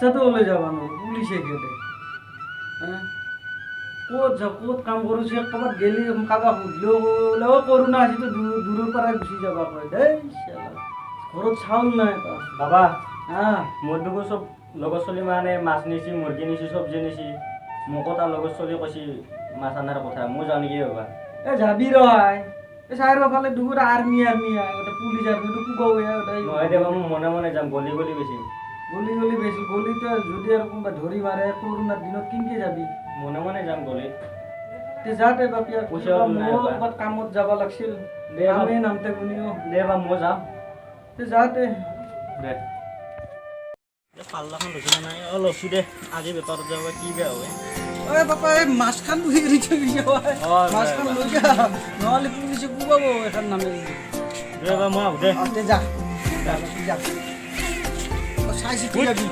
ৰাস্তাতে ওলে যাবা না পুলিশে গেলে হ্যাঁ ক'ত কাম কৰোঁ ক'ৰবাত গেলি কাৰোবাক সুধিলেও কৰোণা আছে দূৰৰ পৰাই গুচি যাবা কয় দেই ঘৰত চাউল নাই বাবা হা মোৰ দুগো চব লগত চলি মানে মাছ নিছি মুৰ্গী নিছি চব্জি নিছি মোকো তাৰ লগত চলি কৈছি মাছ আনাৰ কথা মই যাওঁ নেকি বাবা যাবি ৰহাই চাইৰ ফালে দুগুৰ আৰ্মি গোটেই পুলিচ আৰ্মিটো কুবাৱে নহয় দে মই মনে মনে যাম গলি গলি বেছি গলি বেছি গলিতে যদি আৰু কোনোবা ধৰি মাৰে কৰোণাৰ দিনত কিনকে যাবি মনে মনে যাম গলিত তে যাতে বাপিয়া পইচাও নাই বা। ক'ৰবাত কামত যাব লাগছিল দে বা। আমি নামতে গুনিও দে বা মই যাম তে যাতে দে পাল্লাখন লৈছে নাই লছি দে আজি বেপাৰত যাব কি বেয়া হয় ঐ বাপা এই মাছখান লৈ এৰি থৈ গৈছে মাছখান লৈ যা নহ'লে পুলিচে কোবাব এখন নামে দে বা মই আহোঁ দে তে যা যা চাই চিতি যাবি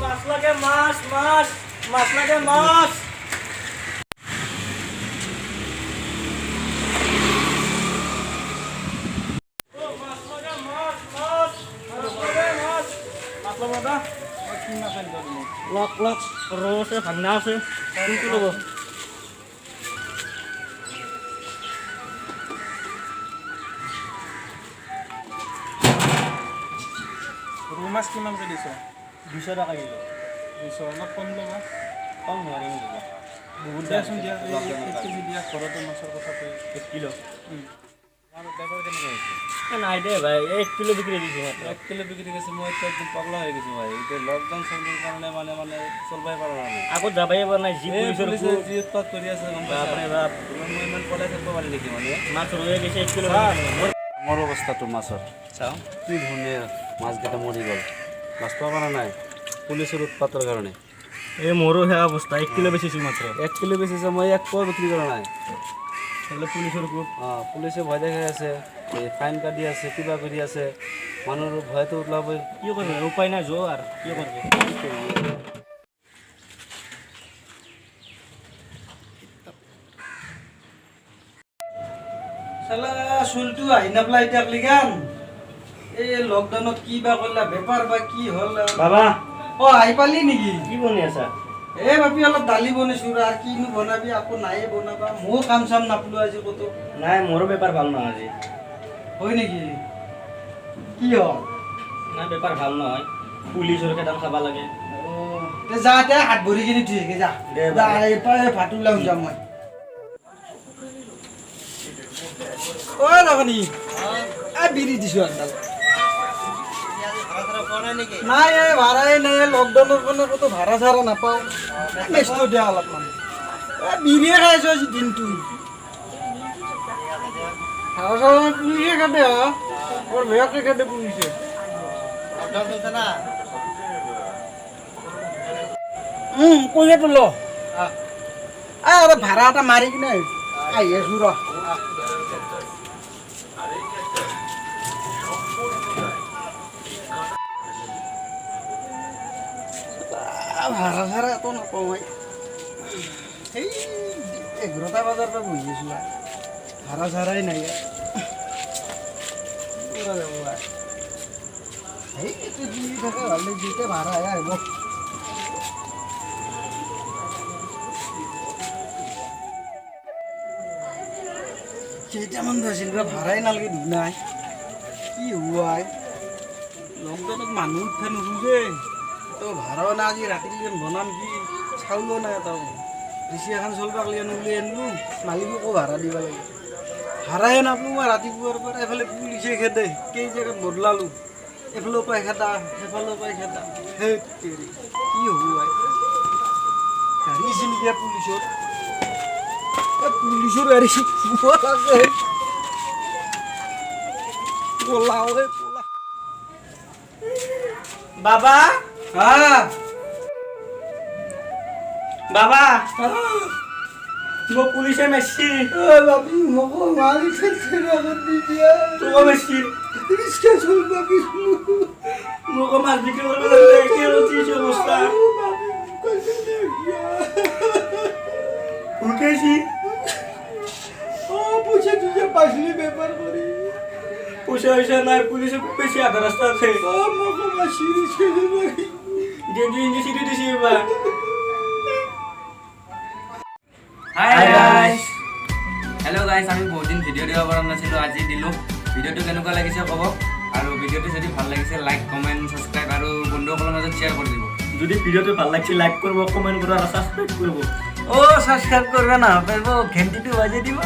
মাছ লাগে মাছ লাগে মাছ লক ৰৌ আছে ভাংনা আছে কোনটো ল'ব ৰৌ মাছ কিমানকৈ দিছ 200 টকা কিলো 200 অলপ কম ল'বা কম নোৱাৰিম বহুত দিয়াচোন দিয়া 1 কেজি দিয়া ঘৰতে মাছৰ কথা কৈ 1 কিলো আৰু বেপাৰ কেনেকৈ হৈছে নাই দে ভাই 1 কিলো বিক্ৰী দিছোঁ 1 কিলো বিক্ৰী কৰিছে মই এতিয়া একদম পাগলা হৈ গৈছোঁ ভাই এতিয়া লকডাউন চলিৰ কাৰণে মানে চলবাই পৰা নাই আগত যাবাই পৰা নাই যি পুলিচে যি উৎপাত কৰি আছে গম বাপৰে বাপ মই ইমান পলাই থাকিব পাৰি নেকি মানে মাছ ৰৈ গৈছে 1 কিলো মোৰ অৱস্থাটো মাছৰ চাওঁ কি ধুনীয়া মাছকেইটা মৰি গ'ল মাছ পাব পৰা নাই পুলিচৰ উৎপাতৰ কাৰণে এই মোৰো সেয়া অৱস্থা 1 কিলো বেচিছোঁ মাত্ৰ 1 কিলো বেচিছে মই 1 পোৱা বিক্ৰী কৰা নাই হ'লে পুলিচৰ গ্ৰুপ পুলিচে ভয় দেখাই আছে এই ফাইন কাটি আছে কিবা কৰি আছে মানুহৰ ভয়টো ওলাবই কি কৰিব উপায় নাই যোৱা আৰু কি কৰিব চালা চুলটো আহি নাপলাই এতিয়া লিগান এই লকডাউনত কি বা কৰিলা বেপাৰ বা কি হ'ল বাবা আহি পালি নেকি কি বনি আছা এই বাপি অলপ দালি বনাইছোঁ আৰু কিনো বনাবি আকৌ নায়ে বনাবা ময়ো কাম চাম নাপালোঁ আজি ক'তো নাই মোৰো বেপাৰ ভাল নহয় আজি হয় নেকি কি হ'ল নাই বেপাৰ ভাল নহয় পুলিচৰ কেইটান খাব লাগে তে যা তে হাত ভৰি কিনি ধুই যা দে যা এই ভাত ওলাও যাম মই ৰাৱণী বিৰি দিছোঁ আনডাল নাই এই ভাড়াই নাই লকডাউনৰ কাৰণে ক'তো ভাড়া চাড়া নাপাওঁ ব্যস্ত দিয়া অলপমান বিৰিয়ে খাই আছোঁ আজি দিনটো ভাড়া চাড়া পুলিচে কাটে বৰ বেয়াকৈ কাটে পুলিচে পইচাটো ল আৰু ভাড়া এটা মাৰি কিনে আহি আছোঁ ৰ ভাড়া চাড়া এত নাপাওঁ মই সেই 11টা বজাৰ পৰা বহি আছোঁ ভাড়া চাড়াই নাই সেইটো দি থাকে ভালে যেতিয়া ভাড়া আহিব কেইটামান গৈছিল বা ভাড়াই নালাগে নাই কি হ'ব লকডাউনত মানুহ উঠে নুবুজে তো ভাড়াও নাই আজি ৰাতি বনাম কি চাউলো নাই তই ৰিচি এখন চলবাক লিয়ানো বুলি আনিলোঁ মালিককো ভাড়া দিব লাগে ভাড়াই নাপালোঁ মই ৰাতিপুৱাৰ পৰা এফালে পুলিচে খেদে কেই জেগাত বদলালোঁ এফালেও পাই খেদা সেইফালেও পাই খেদা সেই কি হ'ব গাড়ী চিনিকে পুলিচৰ পুলিচৰ গাড়ী চিনিব লাগে পলাও পলা বাবা বাবা মোক পুলিচে মারছি বাবি মোক মারি ফেলছে দিয়া তোকে মারছি রিস্কা চল বাবি মোক মাছ বিক্রি করবে কি হচ্ছে অবস্থা উঠেছি পয়সা তুই পাইছিলি ব্যাপার করি পইচা হইছে নাই পুলিশে খুব বেশি আধা রাস্তা আছে গেঞ্জি ইঞ্জি সিটি দিছি বা হাই গাইস হেল্ল' গাইস আমি বহুত দিন ভিডিঅ' দিব পৰা নাছিলোঁ আজি দিলোঁ ভিডিঅ'টো কেনেকুৱা লাগিছে ক'ব আৰু ভিডিঅ'টো যদি ভাল লাগিছে লাইক কমেণ্ট ছাবস্ক্ৰাইব আৰু বন্ধুসকলৰ মাজত শ্বেয়াৰ কৰি দিব যদি ভিডিওটো ভাল লাগছে লাইক করবো কমেন্ট করবো আর সাবস্ক্রাইব করবো ও সাবস্ক্রাইব করবে না পারবো ঘন্টিটো বাজিয়ে দিব